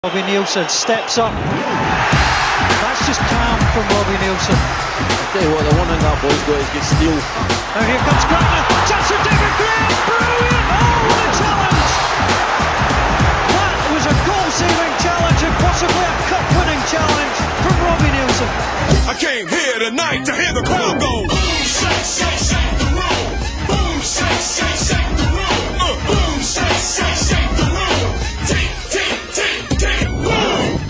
Robbie Nielsen steps up. That's just calm from Robbie Nielsen. I tell you what, the one thing that boy's got is good steel. And here comes Grantner. Chance for David Graham. Brilliant! Oh, what a challenge! That was a goal-saving challenge and possibly a cup-winning challenge from Robbie Nielsen. I came here tonight to hear the crowd go. Boom, shake, shake, shake the room. Boom, shake, shake, shake the room. Boom, shake, shake, shake the room. Tick, tick, tick, tick, boom.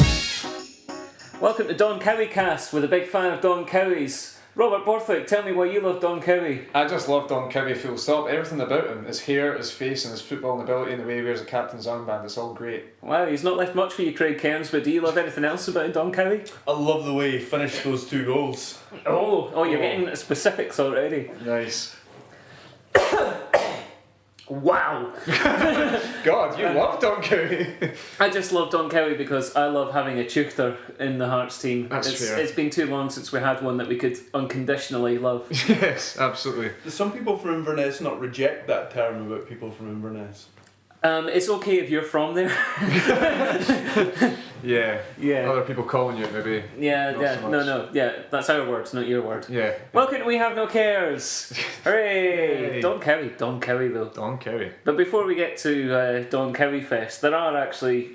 Welcome to Don Cowie Cast with a big fan of Don Cowie's. Robert Borthwick, tell me why you love Don Cowie. I just love Don Cowie full stop. Everything about him, his hair, his face and his footballing ability and the way he wears a captain's armband, it's all great. Wow, he's not left much for you, Craig Cairns, but do you love anything else about Don Cowie? I love the way he finished those 2 goals. Oh, you're getting specifics already. Nice. Wow. God, you love Don Cowie. I just love Don Cowie because I love having a tutor in the Hearts team. That's fair. It's been too long since we had one that we could unconditionally love. Yes, absolutely. Do some people from Inverness not reject that term about people from Inverness? It's okay if you're from there. Yeah. Yeah. Other people calling you, maybe. Yeah, Not yeah, so much. no, yeah, that's our words, not your word. Yeah. Welcome to We Have No Cares. Hooray! Yay. Don Cowie though. Don Cowie. But before we get to Don Cowie Fest, there are actually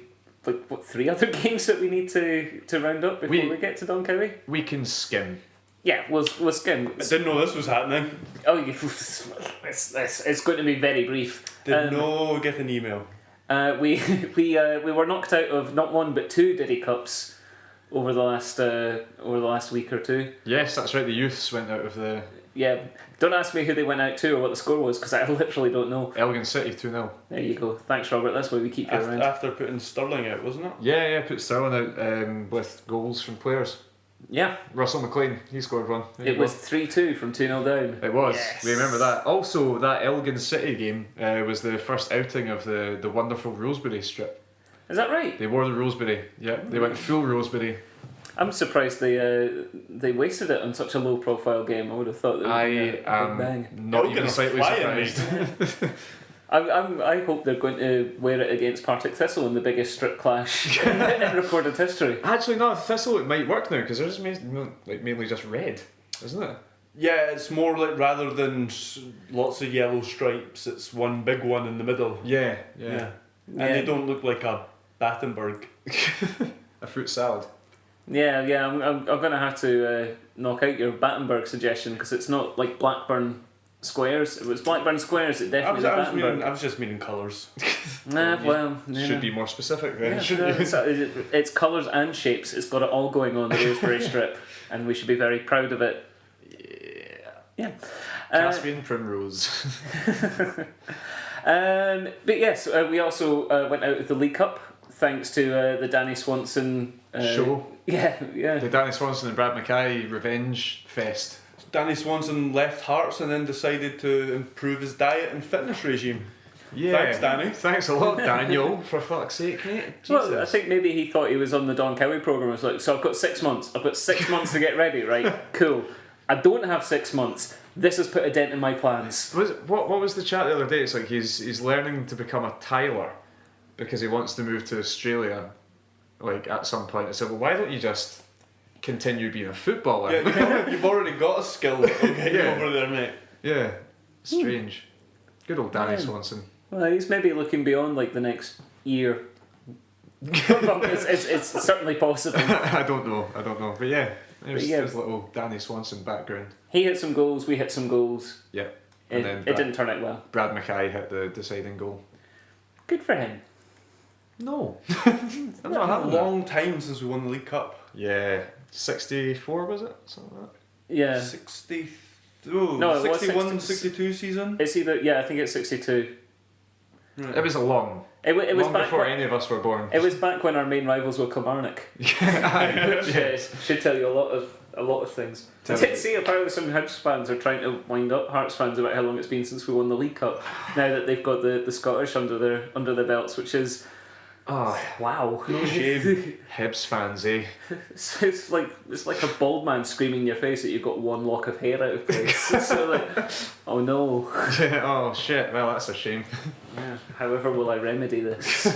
like 3 other games that we need to round up before we get to Don Cowie. We can skim. Yeah, we'll skim. I didn't know this was happening. Oh, it's going to be very brief. Did not get an email. We were knocked out of not 1 but 2 Diddy Cups over the last week or 2. Yes, that's right, the youths went out of the... Yeah, don't ask me who they went out to or what the score was because I literally don't know. Elgin City 2-0. There you go. Thanks, Robert. That's why we keep you around. After putting Sterling out, wasn't it? Yeah, put Sterling out with goals from players. Yeah, Russell McLean, he scored one. There it you was go. 3-2 from 2-0 down. It was. Yes. We remember that. Also, that Elgin City game was the first outing of the wonderful Rosebery strip. Is that right? They wore the Rosebery. Yeah, they went full Rosebery. I'm surprised they wasted it on such a low profile game. I would have thought that would be a big bang. Not Elgin even are slightly flying, surprised. I hope they're going to wear it against Partick Thistle in the biggest strip clash in recorded history. Actually, no, Thistle it might work now because they're just mainly just red, isn't it? Yeah, it's more like rather than lots of yellow stripes, it's one big one in the middle. Yeah. And they don't look like a Battenberg. A fruit salad. Yeah. I'm going to have to knock out your Battenberg suggestion because it's not like Blackburn Squares. If it was Blackburn Squares, it definitely was Battenberg. I was just meaning colours. Yeah. Should be more specific then, Yeah, shouldn't you? it's colours and shapes. It's got it all going on the Rosebery strip, and we should be very proud of it. Yeah. Caspian Primrose. But yes, we also went out of the League Cup thanks to the Danny Swanson show. Yeah. The Danny Swanson and Brad Mackay Revenge Fest. Danny Swanson left Hearts and then decided to improve his diet and fitness regime. Yeah. Thanks, Danny. Thanks a lot, Daniel, for fuck's sake, mate. Jesus. Well, I think maybe he thought he was on the Don Cowie programme. It was like, so I've got 6 months. I've got 6 months to get ready, right? Cool. I don't have 6 months. This has put a dent in my plans. What was the chat the other day? It's like he's learning to become a tiler because he wants to move to Australia, like at some point. I said, well, why don't you just continue being a footballer? Yeah, you've already got a skill. Okay, Yeah. over there, mate. Yeah, strange. Good old Danny Yeah. Swanson. Well, he's maybe looking beyond like the next year. it's certainly possible. I don't know, but yeah, there's yeah. his little Danny Swanson background. He hit some goals, we hit some goals. Yeah, It didn't turn out well. Brad Mackay hit the deciding goal. Good for him. No, I'm A not having that. long time since we won the League Cup. Yeah, 64 was it? Something like that. Yeah. 60. No, it was 61, 60 62 season. It's either, I think it's 62. It was a long. It was long back before when, any of us were born. It was back when our main rivals were Kilmarnock. Which should tell you a lot of things. I did see apparently some Hibs fans are trying to wind up Hearts fans about how long it's been since we won the League Cup. Now that they've got the Scottish under their belts, which is wow. No shame. Hibs fans, eh? It's like a bald man screaming in your face that you've got one lock of hair out of place. So like, oh no. Oh shit, well that's a shame. Yeah. However will I remedy this?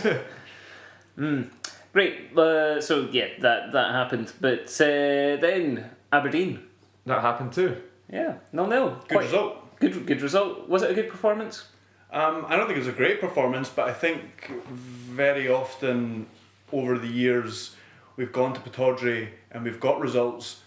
Great. So yeah, that happened. But then Aberdeen. That happened too. Yeah, 0-0. Good result. Good result. Was it a good performance? I don't think it was a great performance, but I think very often over the years we've gone to Pittodrie and we've got results.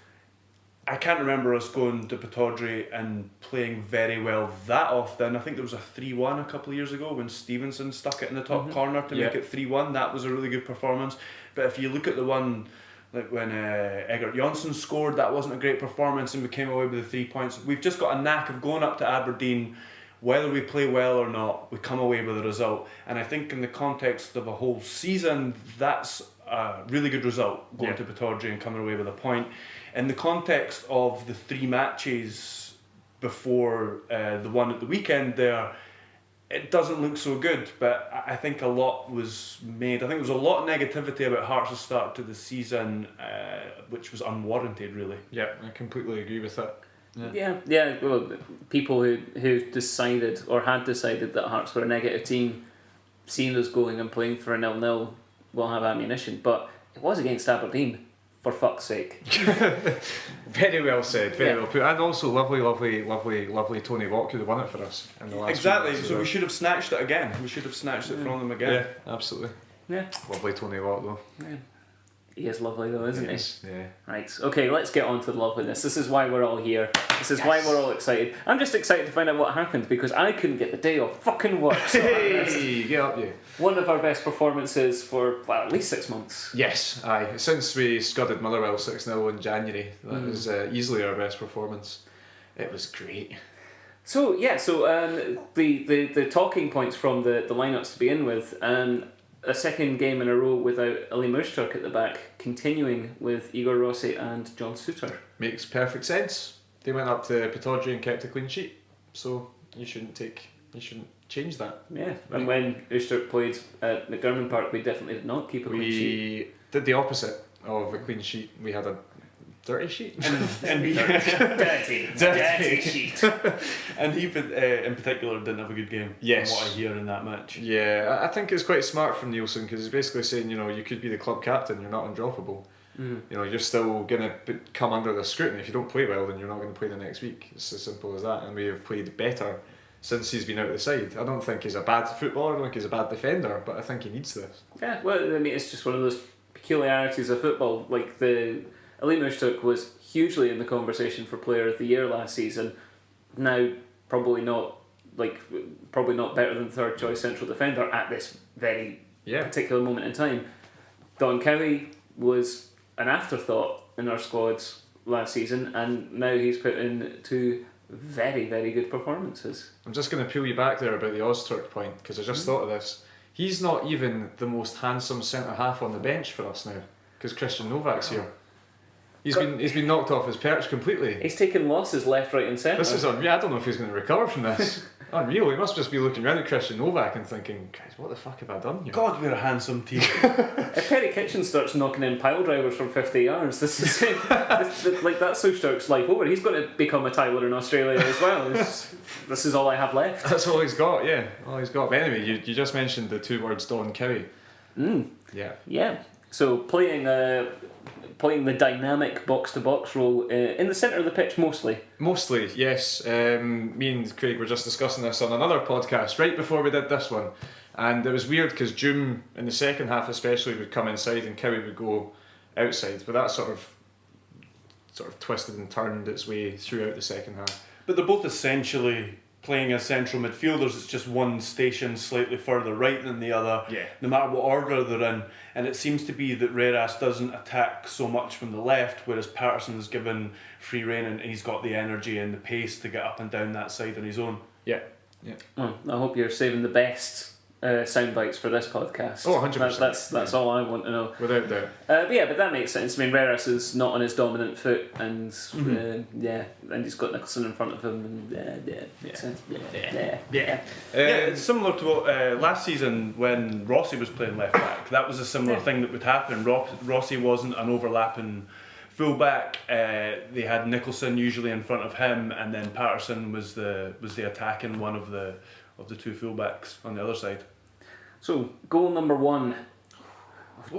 I can't remember us going to Pittodrie and playing very well that often. I think there was a 3-1 a couple of years ago when Stevenson stuck it in the top corner to make it 3-1. That was a really good performance. But if you look at the one like when Egert Jonsson scored, that wasn't a great performance and we came away with the 3 points. We've just got a knack of going up to Aberdeen, whether we play well or not, we come away with a result. And I think in the context of a whole season, that's a really good result, going to Pittodrie and coming away with a point. In the context of the 3 matches before the one at the weekend there, it doesn't look so good, but I think a lot was made. I think there was a lot of negativity about Hearts' start to the season, which was unwarranted, really. Yeah, I completely agree with that. Yeah. Well, people who decided or had decided that Hearts were a negative team, seeing us going and playing for a 0-0, will have ammunition. But it was against Aberdeen, for fuck's sake. Very well said, very well put. And also lovely Tony Watt who won it for us in the last Exactly, few so we should have snatched it again. We should have snatched it from them again. Yeah, absolutely. Yeah. Lovely Tony Watt though. Yeah. He is lovely though, isn't he? Yeah. Right, okay, let's get on to the loveliness. This is why we're all here. This is why we're all excited. I'm just excited to find out what happened because I couldn't get the day off fucking work. So Hey, get up you. one of our best performances for, well, at least 6 months. Yes, aye. Since we scudded Motherwell 6-0 in January, that was easily our best performance. It was great. So, the talking points from the lineups to begin with, a second game in a row without Ali Mushtark at the back, continuing with Igor Rossi and John Souttar. Makes perfect sense. They went up to Pittodrie and kept a clean sheet, so you shouldn't change that. Yeah, and when Ushtark played at McDermott Park, we definitely did not keep a clean sheet. We did the opposite of a clean sheet. We had a dirty sheet. And we, Dirty sheet. and he in particular didn't have a good game. Yes. From what I hear in that match. Yeah, I think it's quite smart from Nielsen because he's basically saying, you could be the club captain, you're not undroppable. You're still going to come under the scrutiny. If you don't play well, then you're not going to play the next week. It's as simple as that. And we have played better since he's been out of the side. I don't think he's a bad footballer, I don't think he's a bad defender, but I think he needs this. Yeah, well, I mean, it's just one of those peculiarities of football. Like, Ali Mushtark was hugely in the conversation for Player of the Year last season. Now, probably not better than third choice central defender at this very particular moment in time. Don Cowie was an afterthought in our squads last season, and now he's put in 2 very, very good performances. I'm just going to peel you back there about the Ozturk point because I just thought of this. He's not even the most handsome centre half on the bench for us now because Christian Novak's here. He's been knocked off his perch completely. He's taken losses left, right and centre. This is unreal. I don't know if he's going to recover from this. Unreal. He must just be looking around at Christian Novak and thinking, guys, what the fuck have I done here? God, we're a handsome team. If Perry Kitchen starts knocking in pile drivers from 50 yards, this is like that's Soustark's life over. He's going to become a Tyler in Australia as well. This is all I have left. That's all he's got, yeah. All he's got. But anyway, you just mentioned the 2 words Don Cowie. Yeah. Yeah. So playing the dynamic box-to-box role in the centre of the pitch mostly. Mostly, yes. Me and Craig were just discussing this on another podcast right before we did this one. And it was weird because Doom, in the second half especially, would come inside and Cowie would go outside. But that sort of twisted and turned its way throughout the second half. But they're both essentially playing as central midfielders. It's just one station slightly further right than the other, no matter what order they're in. And it seems to be that Reras doesn't attack so much from the left, whereas Patterson's given free rein and he's got the energy and the pace to get up and down that side on his own. Yeah. Well, I hope you're saving the best sound bites for this podcast. Oh, 100%. That's all I want to know. Without doubt. But that makes sense. I mean, Reras is not on his dominant foot, and and he's got Nicholson in front of him, and makes sense. It's similar to what last season when Rossi was playing left back. That was a similar thing that would happen. Rossi wasn't an overlapping fullback. They had Nicholson usually in front of him, and then Patterson was the attacking one of the 2 fullbacks on the other side. So, goal number 1.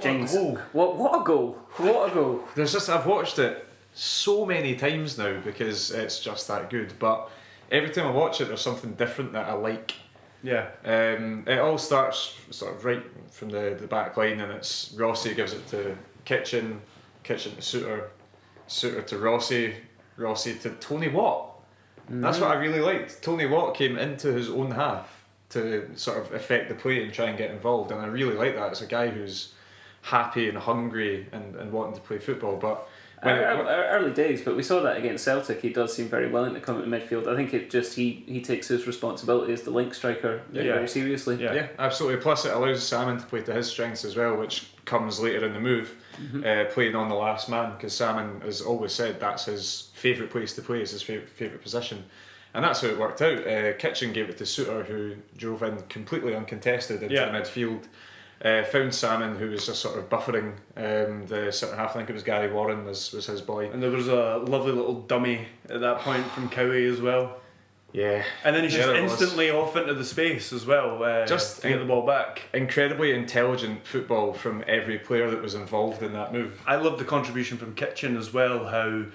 James, goal. what a goal! What a goal! I've watched it so many times now because it's just that good. But every time I watch it, there's something different that I like. Yeah. It all starts sort of right from the back line, and it's Rossi gives it to Kitchen to Suter to Rossi to Tony Watt. That's what I really liked. Tony Watt came into his own half to sort of affect the play and try and get involved, and I really like that. It's a guy who's happy and hungry and wanting to play football. But early days, but we saw that against Celtic. He does seem very willing to come into midfield. I think it just he takes his responsibility as the link striker very seriously. Yeah, absolutely. Plus, it allows Salmon to play to his strengths as well, which comes later in the move, playing on the last man, because Salmon has always said that's his favourite place to play, is his favourite position. And that's how it worked out. Kitchen gave it to Suter, who drove in completely uncontested into the midfield. Found Salmon, who was just sort of buffering the centre half. I think it was Gary Warren was his boy. And there was a lovely little dummy at that point from Cowie as well. Yeah. And then he's just instantly off into the space as well, just to get the ball back. Incredibly intelligent football from every player that was involved in that move. I loved the contribution from Kitchen as well, how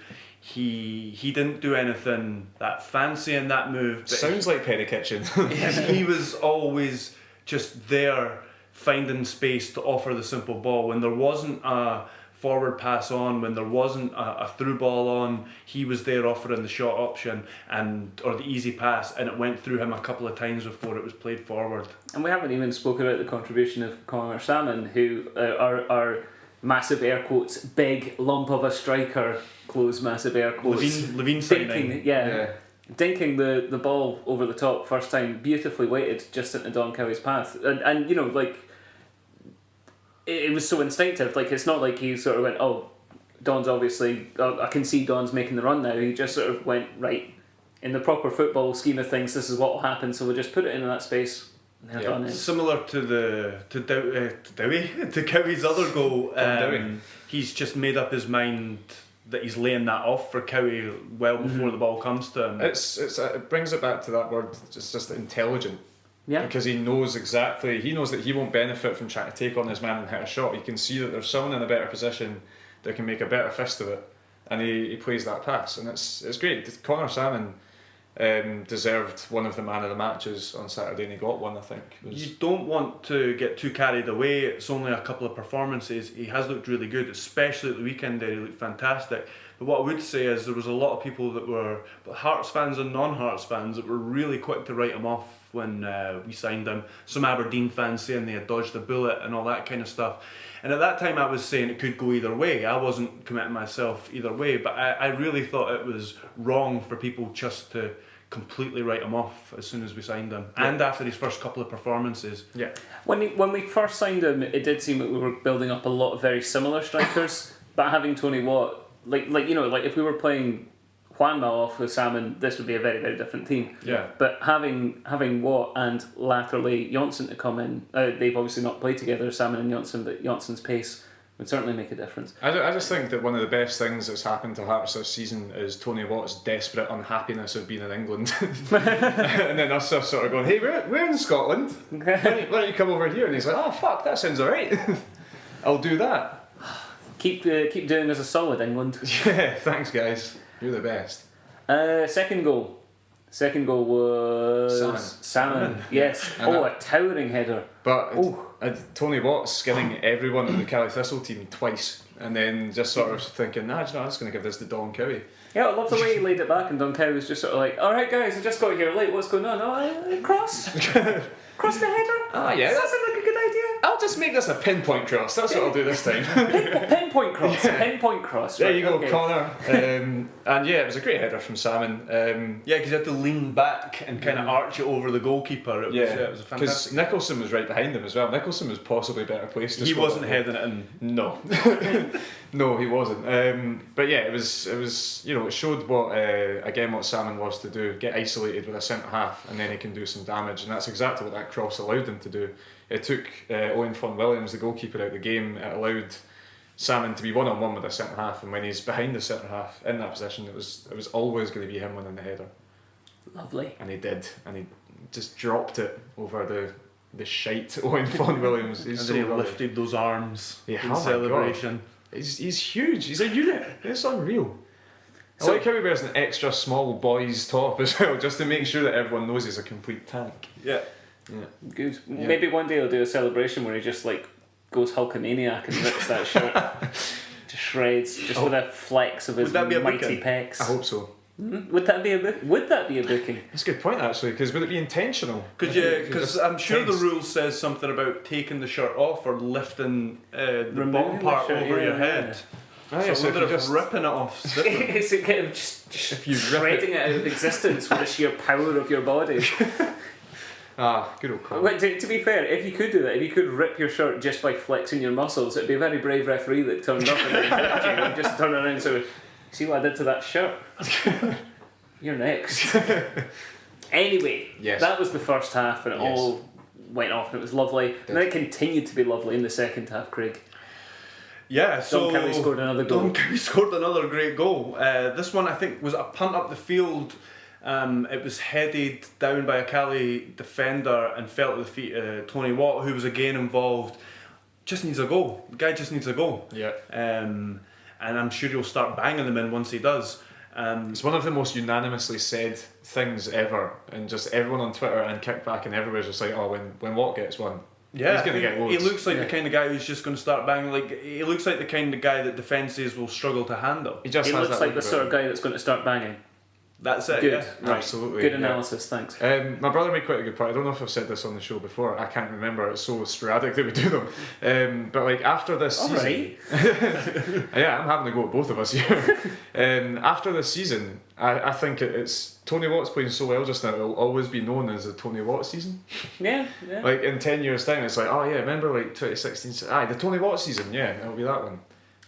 he didn't do anything that fancy in that move. But Sounds like Perry Kitchen. He was always just there, finding space to offer the simple ball. When there wasn't a forward pass on, when there wasn't a through ball on, he was there offering the shot option or the easy pass, and it went through him a couple of times before it was played forward. And we haven't even spoken about the contribution of Connor Salmon, who our massive air quotes big lump of a striker, close massive air quotes, Levine dinking, dinking the ball over the top first time, beautifully weighted just into Don Cowie's path, and you know, like, it was so instinctive. Like, it's not like he sort of went, oh, Don's obviously, I can see Don's making the run now. He just sort of went, right, in the proper football scheme of things, this is what will happen, so we'll just put it into that space. Similar to Cowie's other goal, he's just made up his mind that he's laying that off for Cowie well before the ball comes to him. It brings it back to that word, just intelligent. Yeah. Because he knows that he won't benefit from trying to take on his man and hit a shot. He can see that there's someone in a better position that can make a better fist of it, and he plays that pass, and it's great. Connor Salmon deserved one of the man of the matches on Saturday, and he got one, I think. You don't want to get too carried away. It's only a couple of performances. He has looked really good, especially at the weekend there. He looked fantastic. But what I would say is there was a lot of people that were Hearts fans and non-Hearts fans that were really quick to write him off when we signed him. Some Aberdeen fans saying they had dodged a bullet and all that kind of stuff. And at that time I was saying it could go either way. I wasn't committing myself either way, but I really thought it was wrong for people just to completely write him off as soon as we signed him, and after his first couple of performances. Yeah. When we first signed him, it did seem that we were building up a lot of very similar strikers, but having Tony Watt, like if we were playing Juanma off with Salmon, this would be a very, very different team. Yeah. But having Watt and laterally Jonsson to come in, they've obviously not played together, Salmon and Jonsson, but Jonsson's pace would certainly make a difference. I just think that one of the best things that's happened to Hearts this season is Tony Watt's desperate unhappiness of being in England. And then us sort of going, hey, we're in Scotland, why don't you come over here? And he's like, oh fuck, that sounds alright. I'll do that. Keep doing us a solid, England. Yeah, thanks guys, you're the best. Second goal was Salmon. Yes. A towering header. But Tony Watt skinning everyone in the Cali Thistle team twice, and then just sort of thinking, I'm just going to give this to Don Cowie. Yeah, I love the way he laid it back, and Don Cowie was just sort of like, alright guys, I just got here late, what's going on? Cross the header? Ah, yeah. Does that sound like a good idea? I'll just make this a pinpoint cross, that's what I'll do this time. Pinpoint cross, pinpoint cross. There you go, okay. Connor. And yeah, it was a great header from Salmon. Because you had to lean back and kind of arch it over the goalkeeper. It was a fantastic. Because Nicholson was right behind him as well. Nicholson was possibly better placed. He wasn't heading it in. No. No, he wasn't. But yeah, it was. It showed what Salmon was to do: get isolated with a centre half, and then he can do some damage, and that's exactly what that cross allowed him to do. It took Owen Fon-Williams, the goalkeeper, out of the game. It allowed Salmon to be one-on-one with a centre half, and when he's behind the centre half in that position, it was always going to be him winning the header. Lovely. And he did, and he just dropped it over the shite Owen Vaughan Williams. He's And so then he rubbish. lifted those arms Yeah, in oh my celebration. He's huge. He's a unit. It's unreal. I So- like how he wears an extra small boy's top as well, just to make sure that everyone knows he's a complete tank. Yeah. Good. Maybe one day he'll do a celebration where he just like goes Hulkamaniac and rips that shirt to shreds, just with a flex of his Would that be a mighty booking? pecs. I hope so. Would that be a booking? That's a good point actually, because would it be intentional? Because I'm sure the rule says something about taking the shirt off or lifting the Removing bottom the part shirt, over yeah, your head. Ah, yeah, So so if whether you it's just ripping it off is different. It's a kind of just if you rip shredding it out of existence with the sheer power of your body. good old call. But to be fair, if you could do that, if you could rip your shirt just by flexing your muscles, it'd be a very brave referee that turned up and then hit you and just turn around and say, "See what I did to that shirt? You're next." Anyway, Yes. that was the first half, and it Yes. all went off, and it was lovely. And then it continued to be lovely in the second half, Craig. Yeah, so Cowie scored another goal. Don Cowie scored another great goal. This one I think was a punt up the field. It was headed down by a Cali defender and fell at the feet of Tony Watt, who was again involved. Just needs a goal. The guy just needs a goal. Yeah. And I'm sure he'll start banging them in once he does. It's one of the most unanimously said things ever, and just everyone on Twitter and Kickback and everywhere's just like, oh, when Watt gets one, Yeah, he's going to get loads. he looks like the kind of guy who's just going to start banging. Like he looks like the kind of guy that defences will struggle to handle. He just He has looks that like the look sort about of guy that's going to start banging. That's it. Good, Yeah. him. right. Absolutely. Good yeah. analysis, thanks. My brother made quite a good point. I don't know if I've said this on the show before. I can't remember. It's so sporadic that we do them. But like after this season, Alright. yeah, I'm having to go with both of us here. After this season, I think it's Tony Watt's playing so well just now. It'll always be known as the Tony Watt season. Yeah. Like in 10 years' time, it's like, oh yeah, remember like 2016? Aye, the Tony Watt season. Yeah, it'll be that one.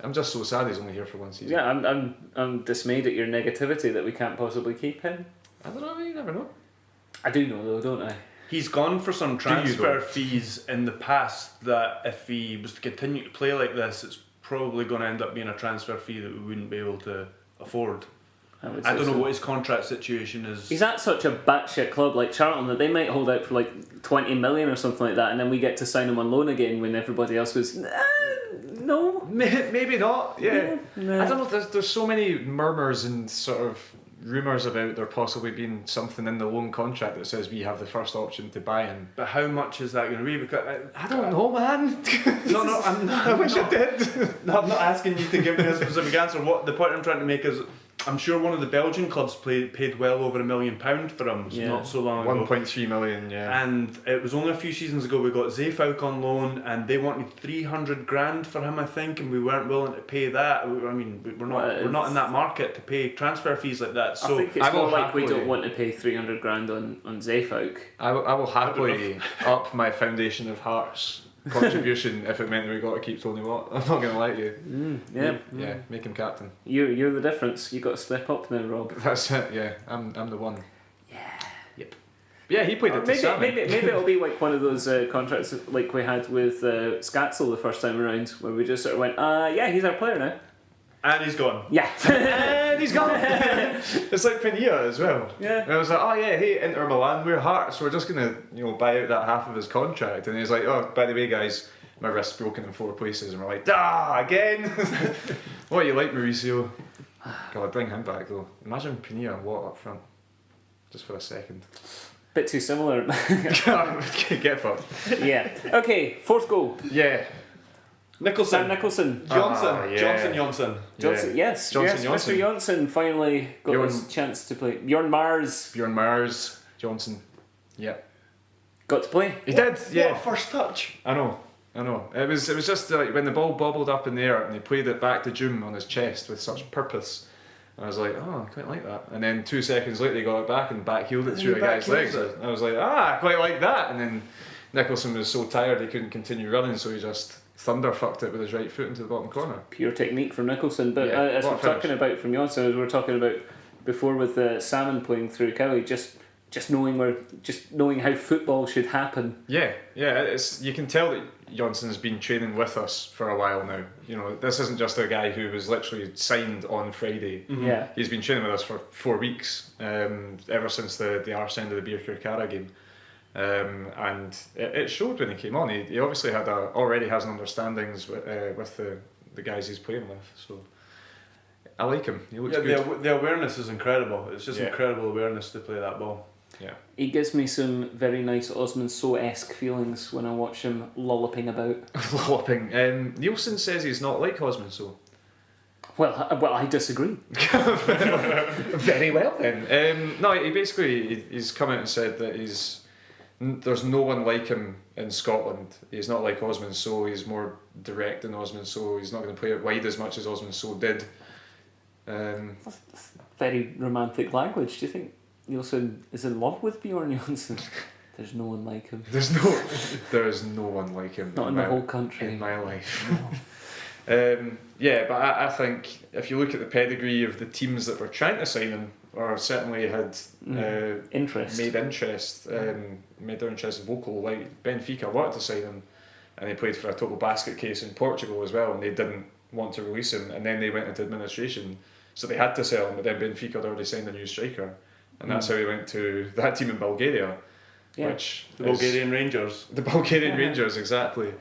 I'm just so sad he's only here for one season. Yeah, I'm dismayed at your negativity that we can't possibly keep him. I don't know. You never know. I do know though, don't I? He's gone for some you transfer though? fees in the past that if he was to continue to play like this, it's probably going to end up being a transfer fee that we wouldn't be able to afford. would I say don't know so. what his contract situation is. He's at such a batshit club like Charlton that they might hold out for like 20 million or something like that, and then we get to sign him on loan again when everybody else goes, no. Maybe not. Yeah. No. I don't know. There's so many murmurs and sort of rumours about there possibly being something in the loan contract that says we have the first option to buy him. But how much is that going to be? Because I don't know, man. no, I'm not. I wish I did. No, I'm not asking you to give me a specific answer. What the point I'm trying to make is, I'm sure one of the Belgian clubs paid well over £1 million for him Yeah. not so long ago. 1.3 million, yeah. And it was only a few seasons ago we got Zeefuik on loan, and they wanted 300 grand for him, I think, and we weren't willing to pay that. I mean, we're not in that market to pay transfer fees like that. So I think it's I will more like we happily- don't want to pay 300 grand on Zeefuik. I will happily up my Foundation of Hearts contribution if it meant that we got to keep Tony Watt. I'm not going to lie to you. Yeah. Make him captain. You're the difference. You got to step up now, Rob. That's it, yeah. I'm the one. Yeah. Yep. Yeah, he played it to Maybe, Sammy. maybe it'll be like one of those contracts like we had with Scatzel the first time around, where we just sort of went, yeah, he's our player now. and he's gone. Yeah. And he's gone. It's like Pania as well. Yeah. And I was like, oh yeah, hey, Inter Milan, we're Hearts, we're just gonna, buy out that half of his contract. And he's like, oh, by the way, guys, my wrist's broken in 4 places. And we're like, again. What you like, Mauricio? God, bring him back though. Imagine Pania and Watt up front, just for a second. Bit too similar. Get fucked. Yeah. Okay, fourth goal. Yeah. Nicholson. Sam Nicholson. Johnson. Yeah. Johnson. Johnson, yes, Johnson, yes, Mr. Johnson finally got Bjorn- his chance to play. Bjorn Mars Bjorn Mars, Johnson. Yeah. got to play. He did, yeah. What a first touch. I know. It was just like when the ball bobbled up in the air and he played it back to June on his chest with such purpose. And I was like, oh, I quite like that. And then 2 seconds later he got it back and backheeled it through a guy's legs. backheeled I was like, I quite like that. And then Nicholson was so tired he couldn't continue running, so he just thunderfucked it with his right foot into the bottom corner. Pure technique from Nicholson. But Yeah, as what we're a finish. talking about from Johnson, as we were talking about before with Salmon playing through Cowie, just knowing how football should happen. Yeah, it's you can tell that Johnson's been training with us for a while now. This isn't just a guy who was literally signed on Friday. Yeah. He's been training with us for 4 weeks, ever since the arse end of the Beer Cara game. And it showed when he came on. He obviously already has an understandings with the guys he's playing with. So I like him. He looks good. The awareness is incredible. It's just Yeah. incredible awareness to play that ball. Yeah. He gives me some very nice Osman So-esque feelings when I watch him lolloping about. Lolloping. Nielsen says he's not like Osman So. Well, I disagree. Very well then. No, he's come out and said that there's no one like him in Scotland. He's not like Osman So. He's more direct than Osman So. He's not going to play it wide as much as Osman So did. Very romantic language. Do you think Nielsen is in love with Bjorn Johnsen? There's no one like him. There is no one like him. Not in the whole country. In my life. Yeah, but I think if you look at the pedigree of the teams that were trying to sign him, or certainly had interest, made their interest vocal, like Benfica wanted to sign him, and they played for a total basket case in Portugal as well, and they didn't want to release him, and then they went into administration, so they had to sell him, but then Benfica had already signed a new striker, and that's how he went to that team in Bulgaria, which the Bulgarian Rangers. The Bulgarian Rangers, exactly.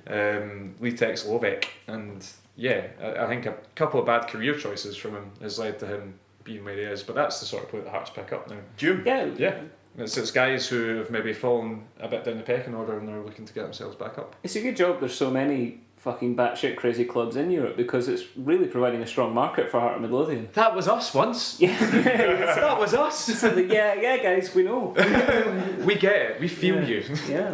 Litek Slovak, and yeah, I think a couple of bad career choices from him has led to him being where he is, but that's the sort of player that Hearts pick up now. June. Yeah. It's guys who have maybe fallen a bit down the pecking order and they're looking to get themselves back up. It's a good job there's so many fucking batshit crazy clubs in Europe, because it's really providing a strong market for Heart of Midlothian. That was us once. Yeah. That was us. So yeah, guys, we know. We get it. We feel you. Yeah.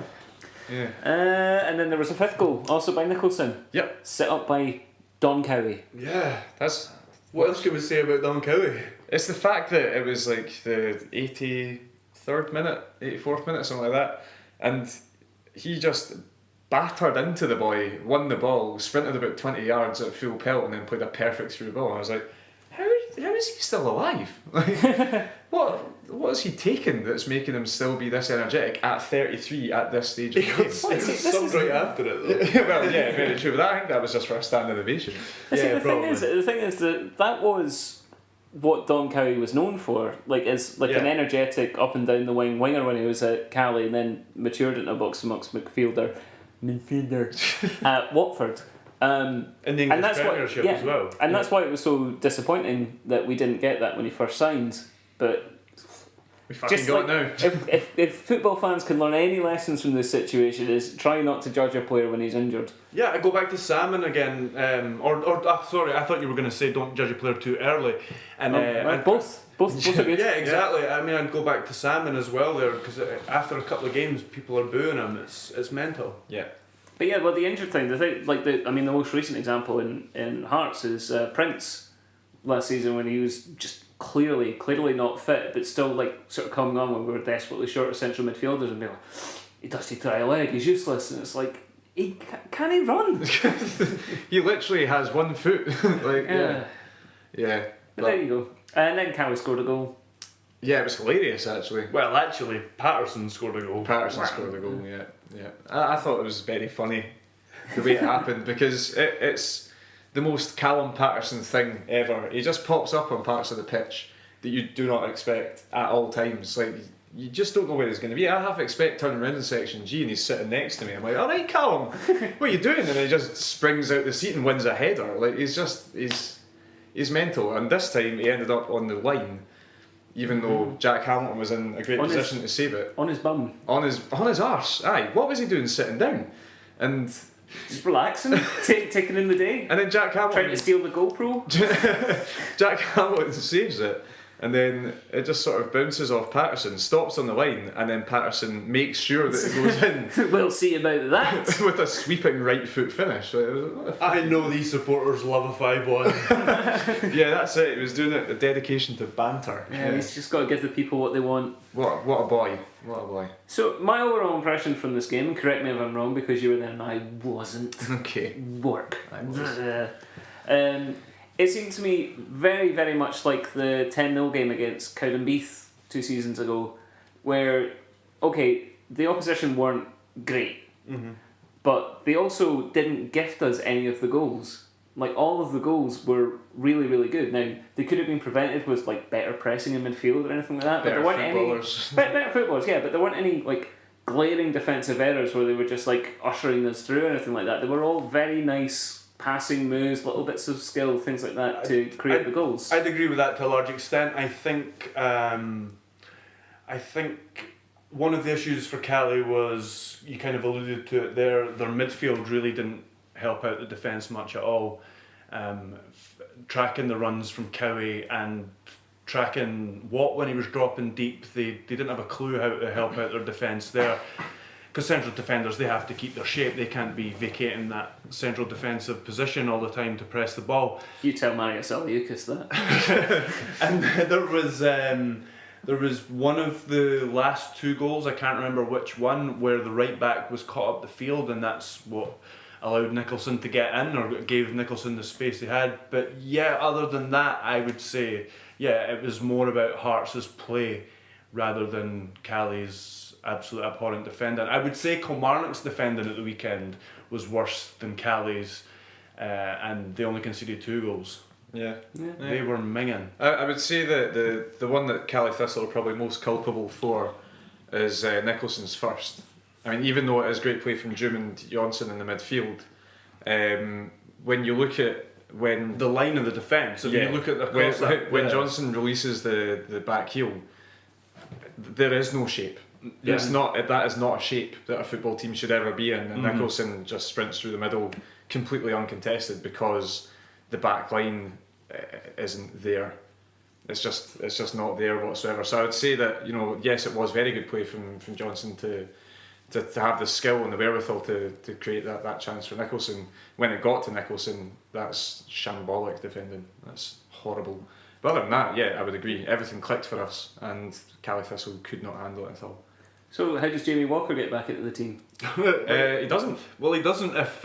Yeah. And then there was a fifth goal, also by Nicholson. Yep. Set up by Don Cowie. Yeah. That's. What else can we say about Don Cowie? It's the fact that it was like the 83rd minute, 84th minute, something like that, and he just battered into the boy, won the ball, sprinted about 20 yards at full pelt, and then played a perfect through ball. And I was like, how is he still alive? Like, what is he taking that's making him still be this energetic at 33 at this stage of the game? Some right after it though. Well, yeah, very true. But I think that was just for a standing ovation. The probably. thing is that was what Don Cowie was known for, an energetic up and down the wing winger when he was at Cali, and then matured into a box-to-box midfielder at Watford. In the English Premiership as well. And that's why it was so disappointing that we didn't get that when he first signed. But we fucking got it now. if football fans can learn any lessons from this situation, is try not to judge a player when he's injured. Yeah, I go back to Salmon again. Sorry, I thought you were going to say don't judge a player too early. And both are good. Yeah, exactly. Yeah. I mean, I'd go back to Salmon as well there, because after a couple of games, people are booing him. It's mental. Yeah. But yeah, well, the injured thing, the most recent example in Hearts is Prince last season, when he was just clearly not fit, but still sort of coming on when we were desperately short of central midfielders, and be like, he does try a leg, he's useless, and it's like, can he run? He literally has 1 foot. Yeah. But there you go. And then Cowie scored a goal. Yeah, it was hilarious actually. Well, actually, Patterson scored a goal. Scored a goal, yeah. I thought it was very funny the way it happened, because it's the most Callum Patterson thing ever. He just pops up on parts of the pitch that you do not expect at all times. Like, you just don't know where he's going to be. I half expect turning around in section G and he's sitting next to me. I'm like, all right, Callum, what are you doing? And then he just springs out the seat and wins a header. Like, he's mental. And this time he ended up on the line, even though Jack Hamilton was in a great position to save it. On his bum. On his arse. Aye, what was he doing sitting down? And just relaxing, taking in the day. And then Jack Hamilton trying to steal the GoPro. Jack Hamilton saves it, and then it just sort of bounces off Patterson, stops on the line, and then Patterson makes sure that it goes in. We'll see about that. With a sweeping right foot finish. I know these supporters love a 5-1. Yeah, that's it. He was doing it, a dedication to banter. Yeah, he's just got to give the people what they want. What a boy. What a boy. So, my overall impression from this game, correct me if I'm wrong because you were there and I wasn't. Okay. Work. I was. It seemed to me very, very much like the 10-0 game against Cowdenbeath 2 seasons ago, where, okay, the opposition weren't great, but they also didn't gift us any of the goals. Like, all of the goals were really, really good. Now, they could have been prevented with better pressing in midfield or anything like that. Better but there weren't footballers. any better footballers, yeah. But there weren't any glaring defensive errors where they were just like ushering us through or anything like that. They were all very nice passing moves, little bits of skill, things like that to create the goals. I'd agree with that to a large extent. I think one of the issues for Cali was, you kind of alluded to it there, their midfield really didn't help out the defence much at all. Tracking the runs from Cowie and tracking Watt when he was dropping deep, they didn't have a clue how to help out their defence there. Because central defenders, they have to keep their shape. They can't be vacating that central defensive position all the time to press the ball. You tell Marius Aliukas that. And there was one of the last 2 goals, I can't remember which one, where the right back was caught up the field, and that's what allowed Nicholson to get in, or gave Nicholson the space he had. But yeah, other than that, I would say, yeah, it was more about Hearts' play rather than Cali's absolute abhorrent defending. I would say Kilmarnock's defending at the weekend was worse than Cali's, and they only conceded 2 goals. Yeah. They were minging. I would say that the one that Cali Thistle are probably most culpable for is Nicholson's first. I mean, even though it is great play from Doom and Johnson in the midfield, when you look at when The line of the defence, if you look at the when Johnson releases the back heel, there is no shape. Yeah. It's not, that is not a shape that a football team should ever be in, and Nicholson just sprints through the middle completely uncontested because the back line isn't there. It's just not there whatsoever. So I would say that, you know, yes, it was very good play from Johnson to have the skill and the wherewithal to create that chance for Nicholson. When it got to Nicholson, that's shambolic defending. That's horrible. But other than that, yeah, I would agree. Everything clicked for us, and Cali Thistle could not handle it at all. So how does Jamie Walker get back into the team? He doesn't. Well, he doesn't if...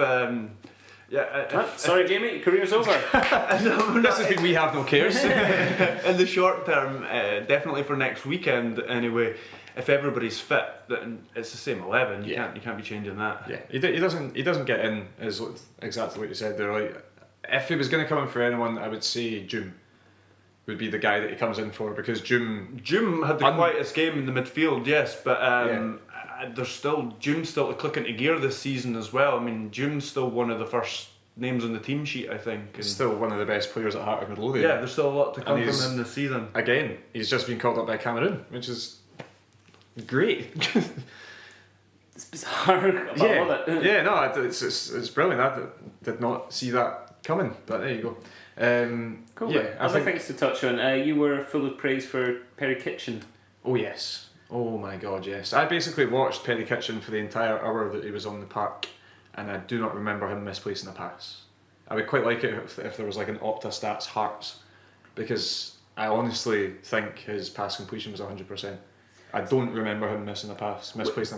Sorry, Jamie, your career's over. This has been We Have No Cares. In the short term, definitely for next weekend anyway, if everybody's fit, then it's the same 11. You can't be changing that. Yeah, he doesn't get in, is exactly what you said there. Right? If he was going to come in for anyone, I would say Doom would be the guy that he comes in for, because Doom had the quietest game in the midfield, yes, but there's Doom's still to click into gear this season as well. I mean, Doom's still one of the first names on the team sheet, I think. He's still one of the best players at Heart of Midlothian. Yeah, there's still a lot to come from him this season. Again, he's just been called up by Cameroon, which is great. It's bizarre. I love it. Yeah, no, it's brilliant. I did not see that coming, but there you go. Cool. Yeah, Other things to touch on. You were full of praise for Perry Kitchen. Oh yes. Oh my God, yes. I basically watched Perry Kitchen for the entire hour that he was on the park, and I do not remember him misplacing a pass. I would quite like it if there was like an Opta Stats Hearts, because I honestly think his pass completion was 100%. I don't remember him misplacing a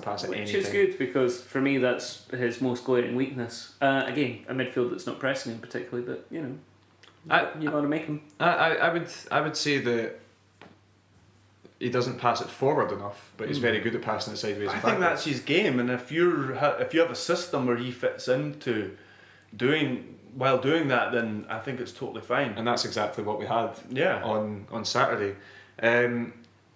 pass at any time. Which is good, because for me that's his most glaring weakness. Again, a midfield that's not pressing him particularly, but you know, you got to make him. I would say that he doesn't pass it forward enough, but he's very good at passing it sideways. I think that's his game, and if you have a system where he fits into doing that, then I think it's totally fine. And that's exactly what we had. Yeah. On Saturday.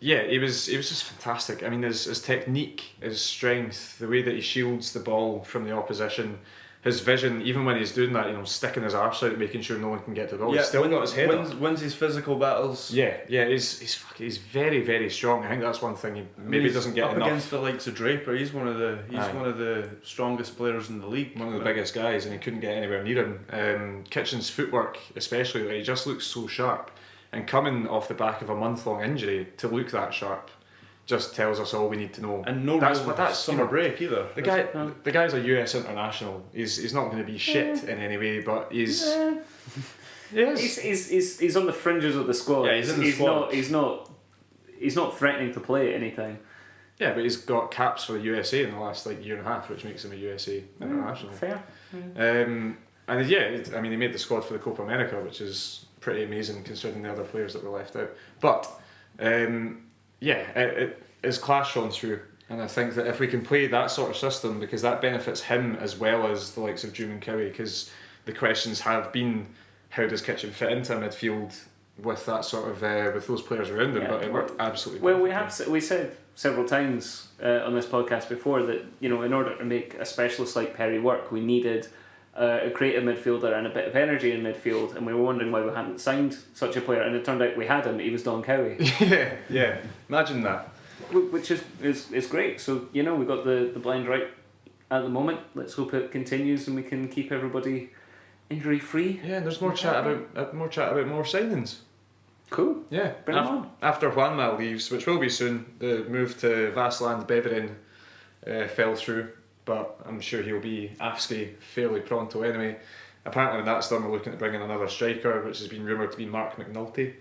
Yeah, he was just fantastic. I mean, his technique, his strength, the way that he shields the ball from the opposition, his vision, even when he's doing that, you know, sticking his arse out, making sure no one can get to the ball. He's still got his head up. Wins his physical battles. Yeah, he's very, very strong. I think that's one thing he maybe doesn't get up enough. Against the likes of Draper, he's one of the strongest players in the league. One of the biggest guys, and he couldn't get anywhere near him. Kitchen's footwork, especially, like, he just looks so sharp. And coming off the back of a month-long injury to look that sharp just tells us all we need to know. And that's summer break either. The guy's a US international. He's not going to be shit in any way, but he's on the fringes of the squad. Yeah, he's in the squad. He's not threatening to play at any time. Yeah, but he's got caps for the USA in the last year and a half, which makes him a USA international. Fair. And yeah, I mean, he made the squad for the Copa America, which is pretty amazing considering the other players that were left out. But it is class shown through, and I think that if we can play that sort of system, because that benefits him as well as the likes of Doom and Cowie, because the questions have been, how does Kitchen fit into a midfield with that sort of with those players around him, but it worked absolutely. Well, perfectly. we said several times on this podcast before that in order to make a specialist like Perry work, we needed a creative midfielder and a bit of energy in midfield, and we were wondering why we hadn't signed such a player, and it turned out we had him. He was Don Cowie. yeah. Imagine that. Which is great. So we got the blend right at the moment. Let's hope it continues and we can keep everybody injury free. Yeah, and there's more chat about more signings. Cool. Yeah. Bring them on. After Juanma leaves, which will be soon, the move to Vassland Beveren fell through, but I'm sure he'll be AFSCI fairly pronto anyway. Apparently, in that storm, we're looking to bring in another striker, which has been rumoured to be Mark McNulty.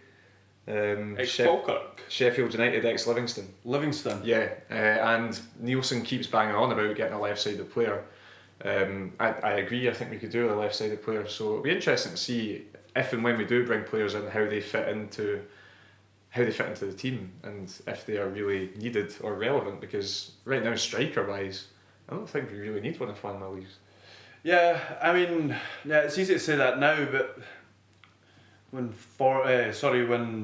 Ex-Falkirk. Sheffield United, ex-Livingston. Livingston. Yeah, and Nielsen keeps banging on about getting a left-sided player. I agree. I think we could do a left-sided player. So it'll be interesting to see if and when we do bring players in, how they fit into the team, and if they are really needed or relevant. Because right now, striker-wise, I don't think we really need one if Juanma leaves. Yeah, I mean, it's easy to say that now, but when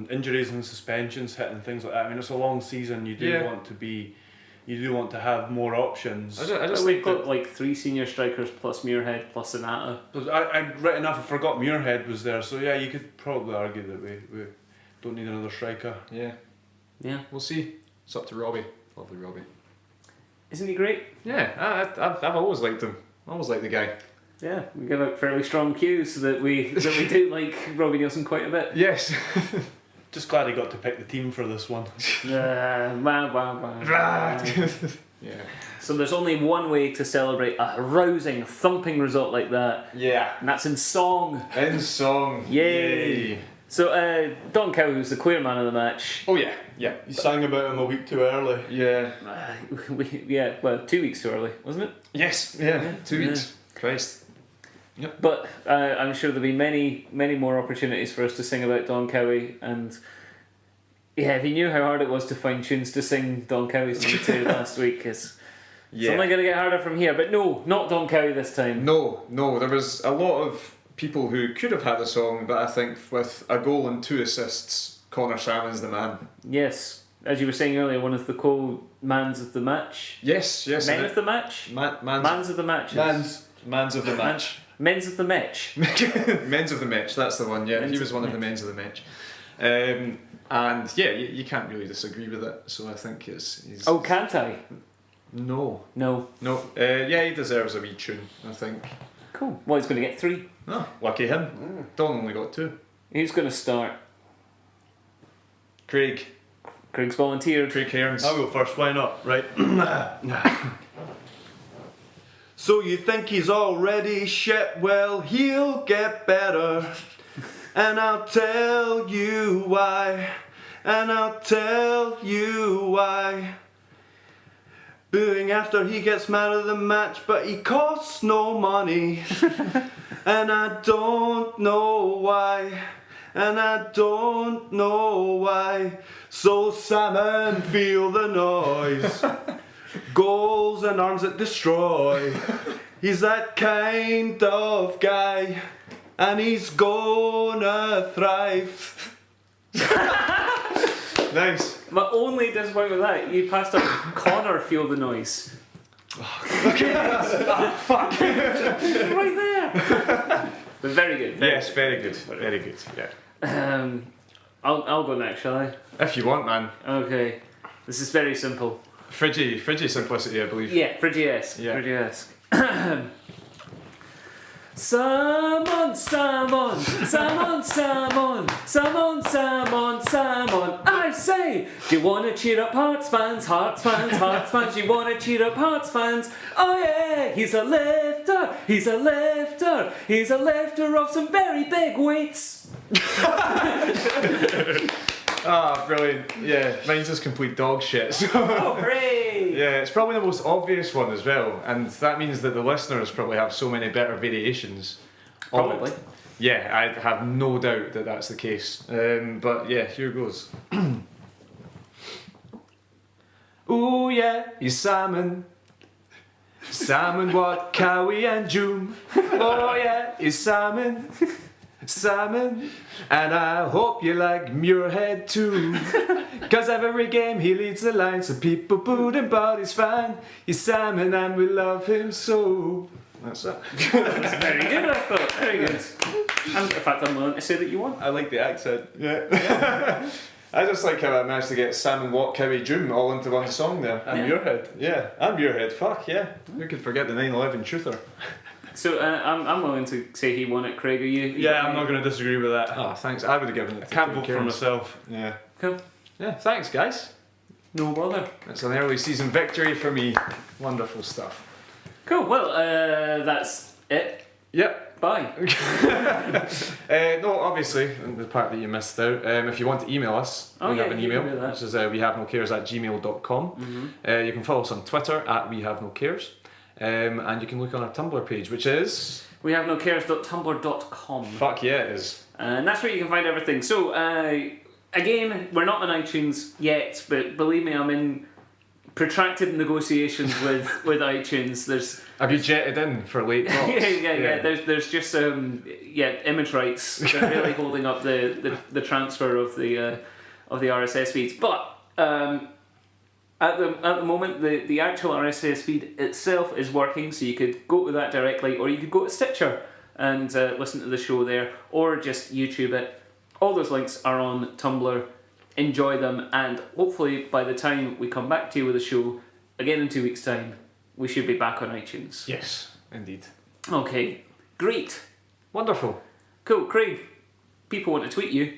injuries and suspensions hit and things like that, I mean, it's a long season. You do want to have more options. I just We've got like 3 senior strikers plus Muirhead plus Sonata. Right enough, I forgot Muirhead was there, so yeah, you could probably argue that we don't need another striker. Yeah, we'll see. It's up to Robbie. Lovely Robbie. Isn't he great? Yeah, I've always liked him. I always liked the guy. Yeah, we give out fairly strong cues that we do like Robbie Nielsen quite a bit. Yes. Just glad he got to pick the team for this one. Yeah. So there's only one way to celebrate a rousing, thumping result like that. Yeah. And that's in song. In song. Yay. So Don Cowie was the clear man of the match. Oh yeah. You sang about him a week too early. Yeah. 2 weeks too early, wasn't it? Yes. Yeah. 2 weeks. Christ. Yep. But I'm sure there'll be many, many more opportunities for us to sing about Don Cowie. And yeah, if you knew how hard it was to find tunes to sing Don Cowie's number 2 last week, it's only going to get harder from here. But no, not Don Cowie this time. No. There was a lot of people who could have had a song, but I think with a goal and 2 assists, Connor Salmon's the man. Yes, as you were saying earlier, one of the co-mans of the match. Yes. Men of the match? Mans of the matches. Mans of the match. Men's of the match. Men's of the match, that's the one, yeah. He was one of the men's of the match. And yeah, you can't really disagree with it, so I think he's... Oh, can't I? No. Yeah, he deserves a wee tune, I think. Cool. Well, he's going to get 3. Oh, lucky him. Don only got 2. Who's going to start? Craig's volunteered. Craig Cairns. I'll go first, why not? Right. So you think he's already shit? Well, he'll get better. And I'll tell you why. Booing after he gets man of the match, but he costs no money. And I don't know why. So Salmon, feel the noise. Goals and arms that destroy. He's that kind of guy, and he's gonna thrive. Nice. My only disappointment with that, you passed up Connor, feel the noise. Fuck. Right there. But very good. Yes, very good. Very good, yeah. I'll go next, shall I? If you want, man. Okay. This is very simple. Friggy simplicity, I believe. Yeah, Friggy-esque. Yeah. Friggy-esque. Salmon, I say, do you want to cheer up Hearts fans? You want to cheer up Hearts fans? Oh yeah, he's a lifter of some very big weights. Ah, brilliant. Yeah, mine's just complete dog shit. So. Oh, hooray! Yeah, it's probably the most obvious one as well, and that means that the listeners probably have so many better variations. Probably. Yeah, I have no doubt that that's the case. But yeah, here goes. Ooh yeah, he's Salmon. Salmon, what, Cowie and June. Oh yeah, he's Salmon. Simon, and I hope you like Muirhead too. Cause every game he leads the line, so people booed him, but he's fine. He's Simon and we love him so. That's it. That's very good, I thought. Very good. And in fact, I'm willing to say that you won. I like the accent. Yeah. I just like how I managed to get Salmon Walk, Cowie, Doom all into one song there. And Muirhead. Yeah, and Muirhead. Fuck yeah. Who could forget the 9/11 truther? So I'm willing to say he won it, Craig. Are you? Yeah, I'm not going to disagree with that. Oh, thanks. I would have given it to Can't Craig vote for Cairns. myself. Yeah. Cool. Yeah, thanks guys. No bother. It's an early season victory for me. Wonderful stuff. Cool. Well, that's it. Yep. Bye. No, obviously, the part that you missed out. If you want to email us, we have an you email, can do that. which is wehavenocares@gmail.com. You can follow us on Twitter @wehavenocares. And you can look on our Tumblr page, which is... wehavenocares.tumblr.com. Fuck yeah, it is. And that's where you can find everything. So, again, we're not on iTunes yet, but believe me, I'm in protracted negotiations with iTunes. Have you jetted in for late drops? yeah. There's just image rights that are really holding up the transfer of the RSS feeds. But at the moment, the actual RSS feed itself is working, so you could go to that directly, or you could go to Stitcher and listen to the show there, or just YouTube it. All those links are on Tumblr. Enjoy them, and hopefully by the time we come back to you with a show again in 2 weeks' time, we should be back on iTunes. Yes, indeed. Okay, great. Wonderful. Cool, Craig. People want to tweet you.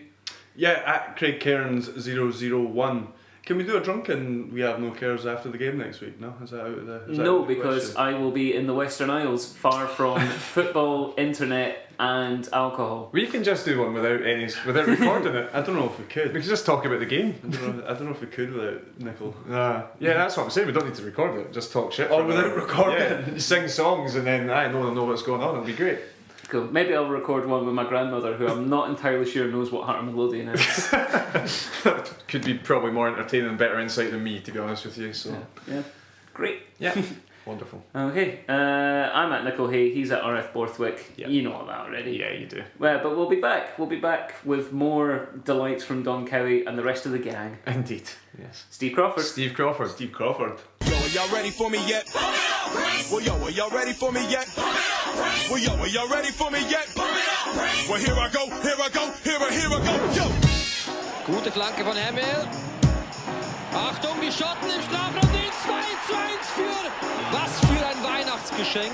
Yeah, at Craig Cairns 001. Can we do a drunken We Have No Cares after the game next week? No? Is that out of the No, out of the because question? I will be in the Western Isles, far from football, internet, and alcohol. We can just do one without recording it. I don't know if we could. We can just talk about the game. I don't know if we could without Nickel. Yeah, that's what I'm saying. We don't need to record it. Just talk shit. Or for without it. recording. Yeah, sing songs and then no one will know what's going on. It'll be great. Cool. Maybe I'll record one with my grandmother, who I'm not entirely sure knows what Heart of Midlothian is. Could be probably more entertaining and better insight than me, to be honest with you. So Yeah. Great. yeah, wonderful. Okay. I'm at Nickel Hay. He's at RF Borthwick. Yeah. You know all that already. Yeah, you do. Well, but we'll be back. We'll be back with more delights from Don Cowie and the rest of the gang. Indeed. Yes. Steve Crawford. Steve Crawford. Steve Crawford. Yo, are y'all ready for me yet? Well, yo, are y'all ready for me yet? Well, yo, are y'all ready for me yet? Well, here I go, here I go, here I go, yo! Gute Flanke von Hemmel. Achtung, die Schotten im Strafraum, den 2:1 führen. Was für ein Weihnachtsgeschenk.